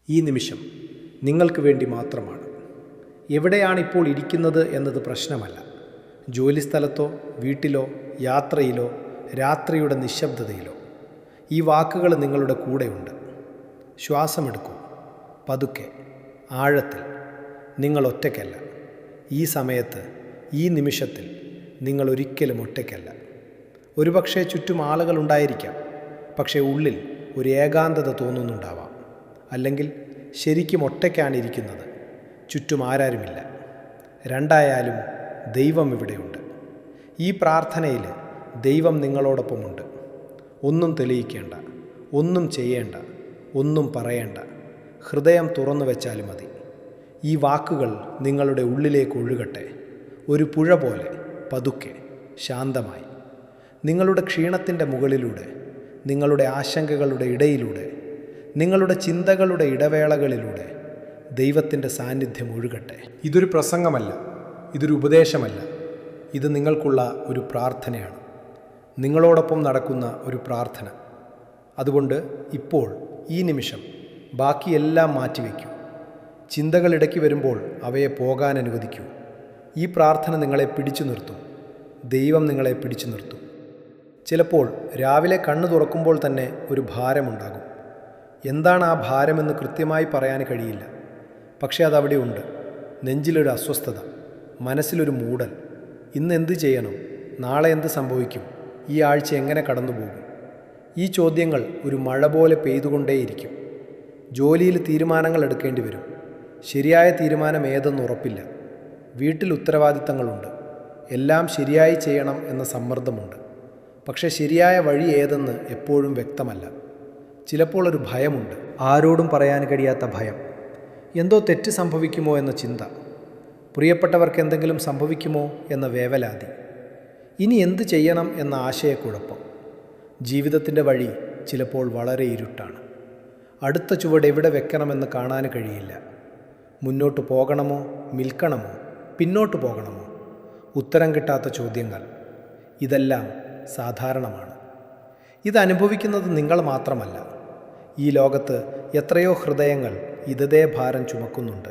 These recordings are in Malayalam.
ഈ നിമിഷം നിങ്ങൾക്ക് വേണ്ടി മാത്രമാണ്. എവിടെയാണിപ്പോൾ ഇരിക്കുന്നത് എന്നത് പ്രശ്നമല്ല. ജോലിസ്ഥലത്തോ വീട്ടിലോ യാത്രയിലോ രാത്രിയുടെ നിശബ്ദതയിലോ ഈ വാക്കുകൾ നിങ്ങളുടെ കൂടെയുണ്ട്. ശ്വാസമെടുക്കൂ, പതുക്കെ, ആഴത്തിൽ. നിങ്ങൾ ഒറ്റയ്ക്കല്ല. ഈ സമയത്ത്, ഈ നിമിഷത്തിൽ നിങ്ങൾ ഒരിക്കലും ഒറ്റയ്ക്കല്ല. ഒരുപക്ഷെ ചുറ്റും ആളുകളുണ്ടായിരിക്കാം, പക്ഷേ ഉള്ളിൽ ഒരു ഏകാന്തത തോന്നുന്നുണ്ടാവാം. അല്ലെങ്കിൽ ശരിക്കും ഒറ്റയ്ക്കാണ് ഇരിക്കുന്നത്, ചുറ്റും ആരാരുമില്ല. രണ്ടായാലും ദൈവം ഇവിടെയുണ്ട്. ഈ പ്രാർത്ഥനയിൽ ദൈവം നിങ്ങളോടൊപ്പമുണ്ട്. ഒന്നും തെളിയിക്കേണ്ട, ഒന്നും ചെയ്യേണ്ട, ഒന്നും പറയേണ്ട. ഹൃദയം തുറന്നു വെച്ചാൽ മതി. ഈ വാക്കുകൾ നിങ്ങളുടെ ഉള്ളിലേക്ക് ഒഴുകട്ടെ, ഒരു പുഴ പോലെ, പതുക്കെ, ശാന്തമായി. നിങ്ങളുടെ ക്ഷീണത്തിൻ്റെ മുകളിലൂടെ, നിങ്ങളുടെ ആശങ്കകളുടെ ഇടയിലൂടെ, നിങ്ങളുടെ ചിന്തകളുടെ ഇടവേളകളിലൂടെ ദൈവത്തിൻ്റെ സാന്നിധ്യം ഒഴുകട്ടെ. ഇതൊരു പ്രസംഗമല്ല, ഇതൊരു ഉപദേശമല്ല. ഇത് നിങ്ങൾക്കുള്ള ഒരു പ്രാർത്ഥനയാണ്, നിങ്ങളോടൊപ്പം നടക്കുന്ന ഒരു പ്രാർത്ഥന. അതുകൊണ്ട് ഇപ്പോൾ, ഈ നിമിഷം, ബാക്കിയെല്ലാം മാറ്റിവെക്കൂ. ചിന്തകൾ ഇടയ്ക്ക് വരുമ്പോൾ അവയെ പോകാൻ അനുവദിക്കൂ. ഈ പ്രാർത്ഥന നിങ്ങളെ പിടിച്ചു നിർത്തും. ദൈവം നിങ്ങളെ പിടിച്ചു നിർത്തും. ചിലപ്പോൾ രാവിലെ കണ്ണു തുറക്കുമ്പോൾ തന്നെ ഒരു ഭാരമുണ്ടാകും. എന്താണ് ആ ഭാരമെന്ന് കൃത്യമായി പറയാൻ കഴിയില്ല. പക്ഷേ അതവിടെ ഉണ്ട്. നെഞ്ചിലൊരു അസ്വസ്ഥത, മനസ്സിലൊരു മൂടൽ. ഇന്ന് എന്ത് ചെയ്യണം? നാളെ എന്ത് സംഭവിക്കും? ഈ ആഴ്ച എങ്ങനെ കടന്നുപോകും? ഈ ചോദ്യങ്ങൾ ഒരു മഴ പോലെ പെയ്തുകൊണ്ടേയിരിക്കും. ജോലിയിൽ തീരുമാനങ്ങൾ എടുക്കേണ്ടി വരും. ശരിയായ തീരുമാനം ഏതെന്ന് ഉറപ്പില്ല. വീട്ടിൽ ഉത്തരവാദിത്തങ്ങളുണ്ട്. എല്ലാം ശരിയായി ചെയ്യണം എന്ന സമ്മർദ്ദമുണ്ട്. പക്ഷേ ശരിയായ വഴി ഏതെന്ന് എപ്പോഴും വ്യക്തമല്ല. ചിലപ്പോൾ ഒരു ഭയമുണ്ട്, ആരോടും പറയാൻ കഴിയാത്ത ഭയം. എന്തോ തെറ്റ് സംഭവിക്കുമോ എന്ന ചിന്ത, പ്രിയപ്പെട്ടവർക്ക് എന്തെങ്കിലും സംഭവിക്കുമോ എന്ന വേവലാതി, ഇനി എന്ത് ചെയ്യണം എന്ന ആശയക്കുഴപ്പം. ജീവിതത്തിൻ്റെ വഴി ചിലപ്പോൾ വളരെ ഇരുട്ടാണ്. അടുത്ത ചുവട് എവിടെ വെക്കണമെന്ന് കാണാൻ കഴിയില്ല. മുന്നോട്ട് പോകണമോ നിൽക്കണമോ പിന്നോട്ട് പോകണമോ? ഉത്തരം കിട്ടാത്ത ചോദ്യങ്ങൾ. ഇതെല്ലാം സാധാരണമാണ്. ഇതനുഭവിക്കുന്നത് നിങ്ങൾ മാത്രമല്ല. ഈ ലോകത്ത് എത്രയോ ഹൃദയങ്ങൾ ഇതേ ഭാരം ചുമക്കുന്നുണ്ട്.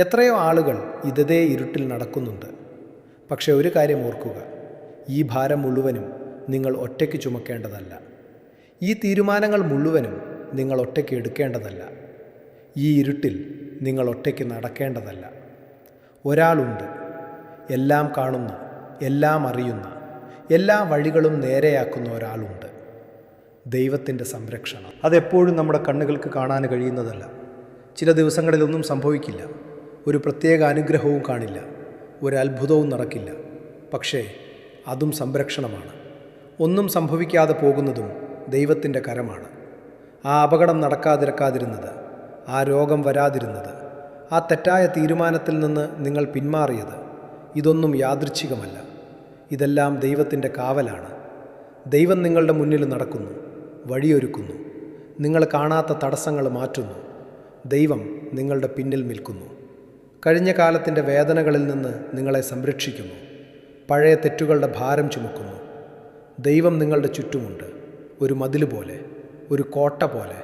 എത്രയോ ആളുകൾ ഇതേ ഇരുട്ടിൽ നടക്കുന്നുണ്ട്. പക്ഷെ ഒരു കാര്യം ഓർക്കുക, ഈ ഭാരം മുഴുവനും നിങ്ങൾ ഒറ്റയ്ക്ക് ചുമക്കേണ്ടതല്ല. ഈ തീരുമാനങ്ങൾ മുഴുവനും നിങ്ങൾ ഒറ്റയ്ക്ക് എടുക്കേണ്ടതല്ല. ഈ ഇരുട്ടിൽ നിങ്ങൾ ഒറ്റയ്ക്ക് നടക്കേണ്ടതല്ല. ഒരാളുണ്ട്, എല്ലാം കാണുന്ന, എല്ലാം അറിയുന്ന, എല്ലാ വഴികളും നേരെയാക്കുന്ന ഒരാളുണ്ട്. ദൈവത്തിൻ്റെ സംരക്ഷണം അതെപ്പോഴും നമ്മുടെ കണ്ണുകൾക്ക് കാണാൻ കഴിയുന്നതല്ല. ചില ദിവസങ്ങളിലൊന്നും സംഭവിക്കില്ല. ഒരു പ്രത്യേക അനുഗ്രഹവും കാണില്ല. ഒരു അത്ഭുതവും നടക്കില്ല. പക്ഷേ അതും സംരക്ഷണമാണ്. ഒന്നും സംഭവിക്കാതെ പോകുന്നതും ദൈവത്തിൻ്റെ കരമാണ്. ആ അപകടം നടക്കാതിരുന്നത്, ആ രോഗം വരാതിരുന്നത്, ആ തെറ്റായ തീരുമാനത്തിൽ നിന്ന് നിങ്ങൾ പിന്മാറിയത്, ഇതൊന്നും യാദൃച്ഛികമല്ല. ഇതെല്ലാം ദൈവത്തിൻ്റെ കാവലാണ്. ദൈവം നിങ്ങളുടെ മുന്നിൽ നടക്കുന്നു, വഴിയൊരുക്കുന്നു, നിങ്ങൾ കാണാത്ത തടസ്സങ്ങൾ മാറ്റുന്നു. ദൈവം നിങ്ങളുടെ പിന്നിൽ നിൽക്കുന്നു. കഴിഞ്ഞ കാലത്തിൻ്റെ വേദനകളിൽ നിന്ന് നിങ്ങളെ സംരക്ഷിക്കുന്നു. പഴയ തെറ്റുകളുടെ ഭാരം ചുമക്കുന്നു. ദൈവം നിങ്ങളുടെ ചുറ്റുമുണ്ട്, ഒരു മതിൽ പോലെ, ഒരു കോട്ട പോലെ,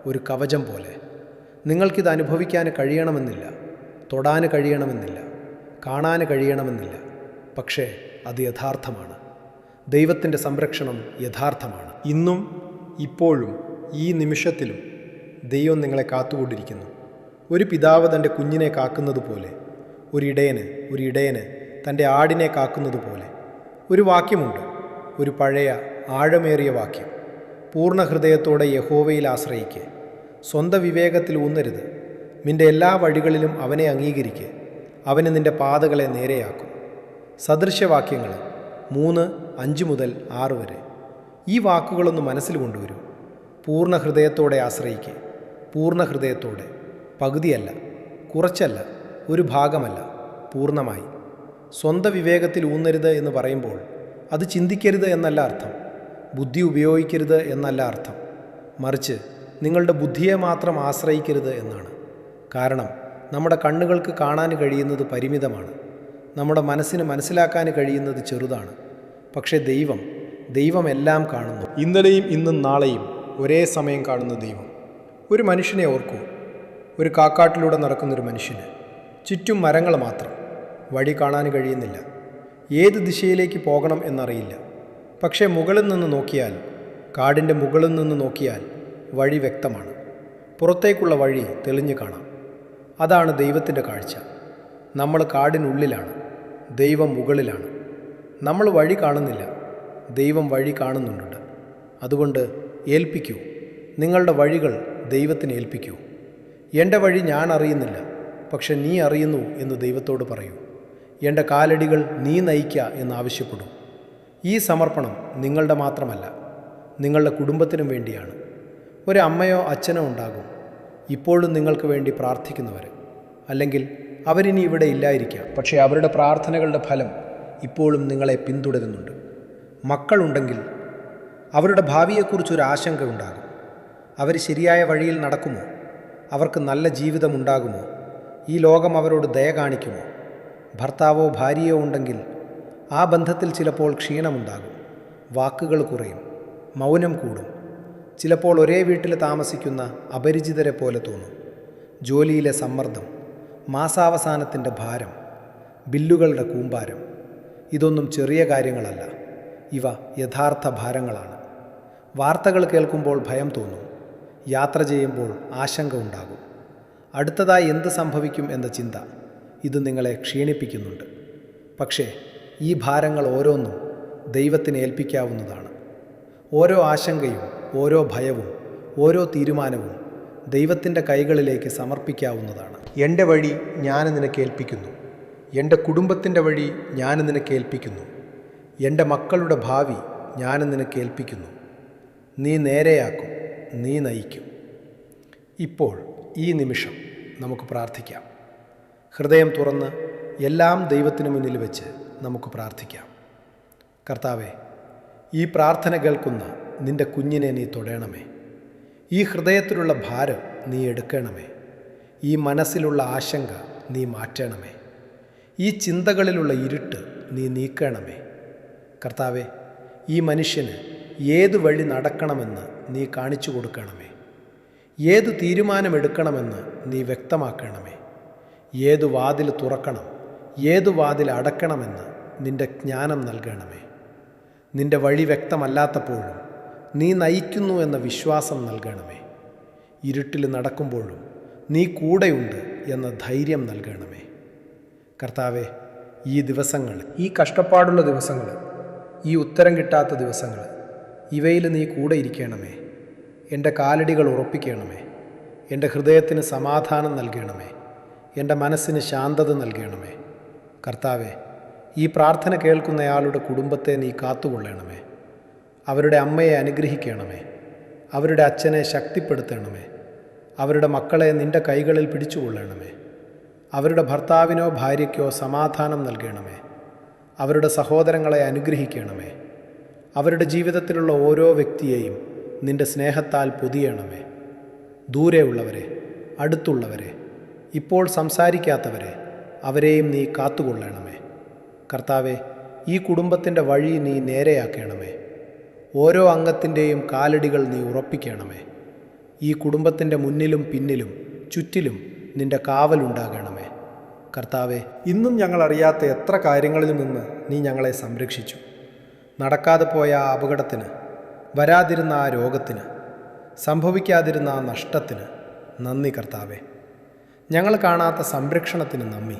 ഒരു കവചം പോലെ. നിങ്ങൾക്കിത് അനുഭവിക്കാൻ കഴിയണമെന്നില്ല, തൊടാൻ കഴിയണമെന്നില്ല, കാണാൻ കഴിയണമെന്നില്ല. പക്ഷേ അത് യഥാർത്ഥമാണ്. ദൈവത്തിൻ്റെ സംരക്ഷണം യഥാർത്ഥമാണ്. ഇന്നും ഇപ്പോഴും ഈ നിമിഷത്തിലും ദൈവം നിങ്ങളെ കാത്തുകൊണ്ടിരിക്കുന്നു. ഒരു പിതാവ് തൻ്റെ കുഞ്ഞിനെ കാക്കുന്നത് പോലെ, ഒരു ഇടയന് തൻ്റെ ആടിനെ കാക്കുന്നത് പോലെ. ഒരു വാക്യമുണ്ട്, ഒരു പഴയ ആഴമേറിയ വാക്യം. പൂർണ്ണ ഹൃദയത്തോടെ യഹോവയിൽ ആശ്രയിക്കുക, സ്വന്തം വിവേകത്തിൽ ഊന്നരുത്. നിൻ്റെ എല്ലാ വഴികളിലും അവനെ അംഗീകരിക്കുക, അവന് നിൻ്റെ പാതകളെ നേരെയാക്കും. സദൃശ്യവാക്യങ്ങൾ 3:5 മുതൽ 6 വരെ. ഈ വാക്കുകളൊന്ന് മനസ്സിൽ കൊണ്ടുവരൂ. പൂർണ്ണ ഹൃദയത്തോടെ ആശ്രയിക്കുക. പൂർണ്ണ ഹൃദയത്തോടെ, പകുതിയല്ല, കുറച്ചല്ല, ഒരു ഭാഗമല്ല, പൂർണ്ണമായി. സ്വന്തം വിവേകത്തിൽ ഊന്നരുത് എന്ന് പറയുമ്പോൾ അത് ചിന്തിക്കരുത് എന്നല്ല അർത്ഥം, ബുദ്ധി ഉപയോഗിക്കരുത് എന്നല്ല അർത്ഥം. മറിച്ച് നിങ്ങളുടെ ബുദ്ധിയെ മാത്രം ആശ്രയിക്കരുത് എന്നാണ്. കാരണം നമ്മുടെ കണ്ണുകൾക്ക് കാണാൻ കഴിയുന്നത് പരിമിതമാണ്. നമ്മുടെ മനസ്സിന് മനസ്സിലാക്കാൻ കഴിയുന്നത് ചെറുതാണ്. പക്ഷേ ദൈവം എല്ലാം കാണുന്നു. ഇന്നലെയും ഇന്നും നാളെയും ഒരേ സമയം കാണുന്ന ദൈവം. ഒരു മനുഷ്യനെ ഓർക്കൂ, ഒരു കാക്കാട്ടിലൂടെ നടക്കുന്നൊരു മനുഷ്യന് ചുറ്റും മരങ്ങൾ മാത്രം. വഴി കാണാൻ കഴിയുന്നില്ല. ഏത് ദിശയിലേക്ക് പോകണം എന്നറിയില്ല. പക്ഷേ മുകളിൽ നിന്ന് നോക്കിയാൽ, കാടിൻ്റെ മുകളിൽ നിന്ന് നോക്കിയാൽ വഴി വ്യക്തമാണ്. പുറത്തേക്കുള്ള വഴി തെളിഞ്ഞു കാണാം. അതാണ് ദൈവത്തിൻ്റെ കാഴ്ച. നമ്മൾ കാടിനുള്ളിലാണ്, ദൈവം മുകളിലാണ്. നമ്മൾ വഴി കാണുന്നില്ല, ദൈവം വഴി കാണുന്നുണ്ട്. അതുകൊണ്ട് ഏൽപ്പിക്കൂ, നിങ്ങളുടെ വഴികൾ ദൈവത്തിന് ഏൽപ്പിക്കൂ. എൻ്റെ വഴി ഞാൻ അറിയുന്നില്ല, പക്ഷെ നീ അറിയുന്നു എന്ന് ദൈവത്തോട് പറയൂ. എൻ്റെ കാലടികൾ നീ നയിക്കുക എന്നാവശ്യപ്പെടൂ. ഈ സമർപ്പണം നിങ്ങളുടെ മാത്രമല്ല, നിങ്ങളുടെ കുടുംബത്തിനും വേണ്ടിയാണ്. ഒരു അമ്മയോ അച്ഛനോ ഉണ്ടാകും ഇപ്പോഴും നിങ്ങൾക്ക് വേണ്ടി പ്രാർത്ഥിക്കുന്നവർ. അല്ലെങ്കിൽ അവരിനി ഇവിടെ ഇല്ലായിരിക്കാം, പക്ഷേ അവരുടെ പ്രാർത്ഥനകളുടെ ഫലം ഇപ്പോഴും നിങ്ങളെ പിന്തുടരുന്നുണ്ട്. മക്കളുണ്ടെങ്കിൽ അവരുടെ ഭാവിയെക്കുറിച്ചൊരു ആശങ്ക ഉണ്ടാകും. അവർ ശരിയായ വഴിയിൽ നടക്കുമോ? അവർക്ക് നല്ല ജീവിതമുണ്ടാകുമോ? ഈ ലോകം അവരോട് ദയ കാണിക്കുമോ? ഭർത്താവോ ഭാര്യയോ ഉണ്ടെങ്കിൽ ആ ബന്ധത്തിൽ ചിലപ്പോൾ ക്ഷീണമുണ്ടാകും. വാക്കുകൾ കുറയും, മൗനം കൂടും. ചിലപ്പോൾ ഒരേ വീട്ടിൽ താമസിക്കുന്ന അപരിചിതരെ പോലെ തോന്നും. ജോലിയിലെ സമ്മർദ്ദം, മാസാവസാനത്തിൻ്റെ ഭാരം, ബില്ലുകളുടെ കൂമ്പാരം, ഇതൊന്നും ചെറിയ കാര്യങ്ങളല്ല. ഇവ യഥാർത്ഥ ഭാരങ്ങളാണ്. വാർത്തകൾ കേൾക്കുമ്പോൾ ഭയം തോന്നും. യാത്ര ചെയ്യുമ്പോൾ ആശങ്ക ഉണ്ടാകും. അടുത്തതായി എന്ത് സംഭവിക്കും എന്ന ചിന്ത, ഇത് നിങ്ങളെ ക്ഷീണിപ്പിക്കുന്നുണ്ട്. പക്ഷേ ഈ ഭാരങ്ങൾ ഓരോന്നും ദൈവത്തിന് ഏൽപ്പിക്കാവുന്നതാണ്. ഓരോ ആശങ്കയും, ഓരോ ഭയവും, ഓരോ തീരുമാനവും ദൈവത്തിൻ്റെ കൈകളിലേക്ക് സമർപ്പിക്കാവുന്നതാണ്. എൻ്റെ വഴി ഞാൻ നിനക്ക് ഏൽപ്പിക്കുന്നു. എൻ്റെ കുടുംബത്തിൻ്റെ വഴി ഞാൻ നിനക്ക് ഏൽപ്പിക്കുന്നു. എൻ്റെ മക്കളുടെ ഭാവി ഞാൻ നിനക്ക് ഏൽപ്പിക്കുന്നു. നീ നേരെയാക്കും, നീ നയിക്കും. ഇപ്പോൾ ഈ നിമിഷം നമുക്ക് പ്രാർത്ഥിക്കാം. ഹൃദയം തുറന്ന് എല്ലാം ദൈവത്തിന് മുന്നിൽ വെച്ച് നമുക്ക് പ്രാർത്ഥിക്കാം. കർത്താവേ, ഈ പ്രാർത്ഥന കേൾക്കുന്ന നിൻ്റെ കുഞ്ഞിനെ നീ തൊടണമേ. ഈ ഹൃദയത്തിലുള്ള ഭാരം നീ എടുക്കണമേ. ഈ മനസ്സിലുള്ള ആശങ്ക നീ മാറ്റണമേ. ഈ ചിന്തകളിലുള്ള ഇരുട്ട് നീ നീക്കണമേ. കർത്താവേ, ഈ മനുഷ്യന് ഏത് വഴി നടക്കണമെന്ന് നീ കാണിച്ചു കൊടുക്കണമേ. ഏത് തീരുമാനമെടുക്കണമെന്ന് നീ വ്യക്തമാക്കണമേ. ഏതു വാതിൽ തുറക്കണം, ഏതു വാതിൽ അടക്കണമെന്ന് നിൻ്റെ ജ്ഞാനം നൽകണമേ. നിൻ്റെ വഴി വ്യക്തമല്ലാത്തപ്പോഴും നീ നയിക്കുന്നു എന്ന വിശ്വാസം നൽകണമേ. ഇരുട്ടിൽ നടക്കുമ്പോഴും നീ കൂടെയുണ്ട് എന്ന ധൈര്യം നൽകണമേ. കർത്താവേ, ഈ ദിവസങ്ങൾ, ഈ കഷ്ടപ്പാടുള്ള ദിവസങ്ങൾ, ഈ ഉത്തരം കിട്ടാത്ത ദിവസങ്ങൾ, ഇവയിൽ നീ കൂടെ ഇരിക്കണമേ. എൻ്റെ കാലടികൾ ഉറപ്പിക്കണമേ. എൻ്റെ ഹൃദയത്തിന് സമാധാനം നൽകണമേ. എൻ്റെ മനസ്സിന് ശാന്തത നൽകണമേ. കർത്താവേ, ഈ പ്രാർത്ഥന കേൾക്കുന്നയാളുടെ കുടുംബത്തെ നീ കാത്തുകൊള്ളണമേ. അവരുടെ അമ്മയെ അനുഗ്രഹിക്കണമേ. അവരുടെ അച്ഛനെ ശക്തിപ്പെടുത്തണമേ. അവരുടെ മക്കളെ നിൻ്റെ കൈകളിൽ പിടിച്ചുകൊള്ളണമേ. അവരുടെ ഭർത്താവിനോ ഭാര്യയ്ക്കോ സമാധാനം നൽകണമേ. അവരുടെ സഹോദരങ്ങളെ അനുഗ്രഹിക്കണമേ. അവരുടെ ജീവിതത്തിലുള്ള ഓരോ വ്യക്തിയെയും നിൻ്റെ സ്നേഹത്താൽ പൊതിയണമേ. ദൂരെയുള്ളവരെ, അടുത്തുള്ളവരെ, ഇപ്പോൾ സംസാരിക്കാത്തവരെ, അവരെയും നീ കാത്തുകൊള്ളണമേ. കർത്താവെ, ഈ കുടുംബത്തിൻ്റെ വഴി നീ നേരെയാക്കണമേ. ഓരോ അംഗത്തിൻ്റെയും കാലടികൾ നീ ഉറപ്പിക്കണമേ. ഈ കുടുംബത്തിൻ്റെ മുന്നിലും പിന്നിലും ചുറ്റിലും നിൻ്റെ കാവലുണ്ടാകണമേ. കർത്താവെ, ഇന്നും ഞങ്ങളറിയാത്ത എത്ര കാര്യങ്ങളിൽ നിന്ന് നീ ഞങ്ങളെ സംരക്ഷിച്ചു. നടക്കാതെ പോയ ആ അപകടത്തിന്, വരാതിരുന്ന ആ രോഗത്തിന്, സംഭവിക്കാതിരുന്ന ആ നഷ്ടത്തിന് നന്ദി കർത്താവെ. ഞങ്ങൾ കാണാത്ത സംരക്ഷണത്തിന് നന്ദി.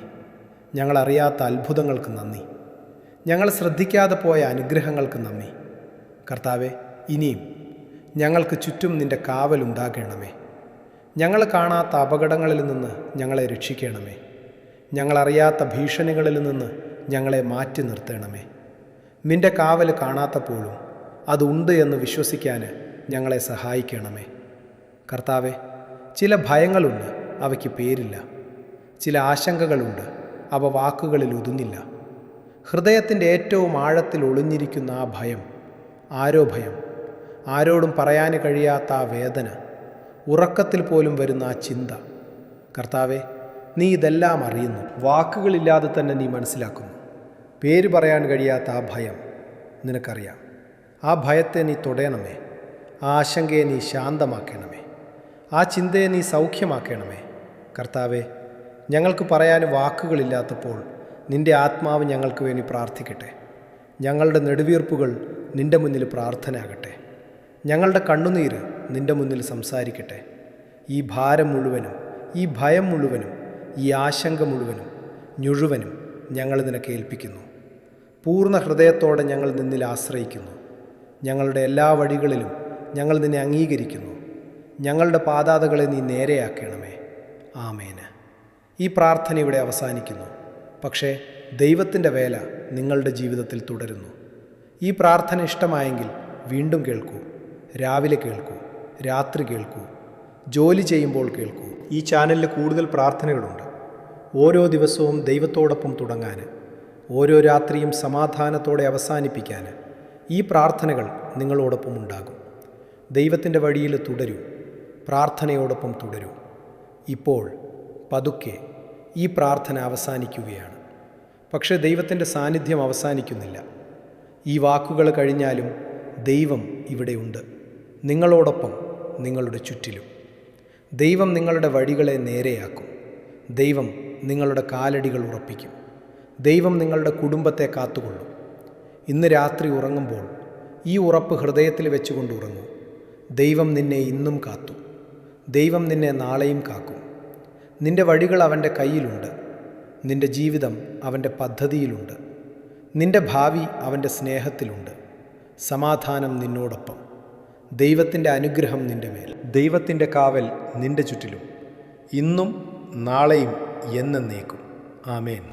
ഞങ്ങളറിയാത്ത അത്ഭുതങ്ങൾക്ക് നന്ദി. ഞങ്ങൾ ശ്രദ്ധിക്കാതെ പോയ അനുഗ്രഹങ്ങൾക്ക് നന്ദി. കർത്താവെ, ഇനിയും ഞങ്ങൾക്ക് ചുറ്റും നിൻ്റെ കാവലുണ്ടാകണമേ. ഞങ്ങൾ കാണാത്ത അപകടങ്ങളിൽ നിന്ന് ഞങ്ങളെ രക്ഷിക്കണമേ. ഞങ്ങളറിയാത്ത ഭീഷണികളിൽ നിന്ന് ഞങ്ങളെ മാറ്റി നിർത്തണമേ. നിൻ്റെ കാവൽ കാണാത്തപ്പോഴും അതുണ്ട് എന്ന് വിശ്വസിക്കാൻ ഞങ്ങളെ സഹായിക്കണമേ. കർത്താവെ, ചില ഭയങ്ങളുണ്ട്, അവയ്ക്ക് പേരില്ല. ചില ആശങ്കകളുണ്ട്, അവ വാക്കുകളിൽ ഒതുങ്ങില്ല. ഹൃദയത്തിൻ്റെ ഏറ്റവും ആഴത്തിൽ ഒളിഞ്ഞിരിക്കുന്ന ആ ഭയം, ആരോ ഭയം, ആരോടും പറയാൻ കഴിയാത്ത ആ വേദന, ഉറക്കത്തിൽ പോലും വരുന്ന ആ ചിന്ത. കർത്താവെ, നീ ഇതെല്ലാം അറിയുന്നു. വാക്കുകളില്ലാതെ തന്നെ നീ മനസ്സിലാക്കുന്നു. പേര് പറയാൻ കഴിയാത്ത ആ ഭയം നിനക്കറിയാം. ആ ഭയത്തെ നീ തൊടയണമേ. ആ ആശങ്കയെ നീ ശാന്തമാക്കണമേ. ആ ചിന്തയെ നീ സൗഖ്യമാക്കണമേ. കർത്താവെ, ഞങ്ങൾക്ക് പറയാൻ വാക്കുകളില്ലാത്തപ്പോൾ നിൻ്റെ ആത്മാവ് ഞങ്ങൾക്ക് വേണ്ടി പ്രാർത്ഥിക്കട്ടെ. ഞങ്ങളുടെ നെടുവീർപ്പുകൾ നിൻ്റെ മുന്നിൽ പ്രാർത്ഥനയാകട്ടെ. ഞങ്ങളുടെ കണ്ണുനീര് നിൻ്റെ മുന്നിൽ സംസാരിക്കട്ടെ. ഈ ഭാരം മുഴുവനും, ഈ ഭയം മുഴുവനും, ഈ ആശങ്ക മുഴുവനും ഞങ്ങൾ നിനക്ക് ഏൽപ്പിക്കുന്നു. പൂർണ്ണ ഹൃദയത്തോടെ ഞങ്ങൾ നിന്നിൽ ആശ്രയിക്കുന്നു. ഞങ്ങളുടെ എല്ലാ വഴികളിലും ഞങ്ങൾ നിന്നെ അംഗീകരിക്കുന്നു. ഞങ്ങളുടെ പാതാതകളെ നീ നേരെയാക്കണമേ. ആമേന്. ഈ പ്രാർത്ഥന ഇവിടെ അവസാനിക്കുന്നു. പക്ഷേ ദൈവത്തിൻ്റെ വേല നിങ്ങളുടെ ജീവിതത്തിൽ തുടരുന്നു. ഈ പ്രാർത്ഥന ഇഷ്ടമായെങ്കിൽ വീണ്ടും കേൾക്കൂ. രാവിലെ കേൾക്കൂ, രാത്രി കേൾക്കൂ, ജോലി ചെയ്യുമ്പോൾ കേൾക്കൂ. ഈ ചാനലിൽ കൂടുതൽ പ്രാർത്ഥനകളുണ്ട്. ഓരോ ദിവസവും ദൈവത്തോടൊപ്പം തുടങ്ങാൻ, ഓരോ രാത്രിയും സമാധാനത്തോടെ അവസാനിപ്പിക്കാൻ ഈ പ്രാർത്ഥനകൾ നിങ്ങളോടൊപ്പം ഉണ്ടാകും. ദൈവത്തിൻ്റെ വഴിയിൽ തുടരൂ, പ്രാർത്ഥനയോടൊപ്പം തുടരൂ. ഇപ്പോൾ പതുക്കെ ഈ പ്രാർത്ഥന അവസാനിക്കുകയാണ്. പക്ഷേ ദൈവത്തിൻ്റെ സാന്നിധ്യം അവസാനിക്കുന്നില്ല. ഈ വാക്കുകൾ കഴിഞ്ഞാലും ദൈവം ഇവിടെയുണ്ട്, നിങ്ങളോടൊപ്പം, നിങ്ങളുടെ ചുറ്റിലും. ദൈവം നിങ്ങളുടെ വഴികളെ നേരെയാക്കും. ദൈവം നിങ്ങളുടെ കാലടികൾ ഉറപ്പിക്കും. ദൈവം നിങ്ങളുടെ കുടുംബത്തെ കാത്തുകൊള്ളും. ഇന്ന് രാത്രി ഉറങ്ങുമ്പോൾ ഈ ഉറപ്പ് ഹൃദയത്തിൽ വെച്ചുകൊണ്ട് ഉറങ്ങൂ. ദൈവം നിന്നെ ഇന്നും കാത്തു. ദൈവം നിന്നെ നാളെയും കാക്കും. നിന്റെ വഴികൾ അവൻ്റെ കയ്യിലുണ്ട്. നിന്റെ ജീവിതം അവൻ്റെ പദ്ധതിയിലുണ്ട്. നിന്റെ ഭാവി അവൻ്റെ സ്നേഹത്തിലുണ്ട്. സമാധാനം നിന്നോടൊപ്പം. ദൈവത്തിൻ്റെ അനുഗ്രഹം നിന്റെ മേൽ. ദൈവത്തിൻ്റെ കാവൽ നിന്റെ ചുറ്റിലും ഇന്നും നാളെയും എന്നേക്കും. ആമേൻ.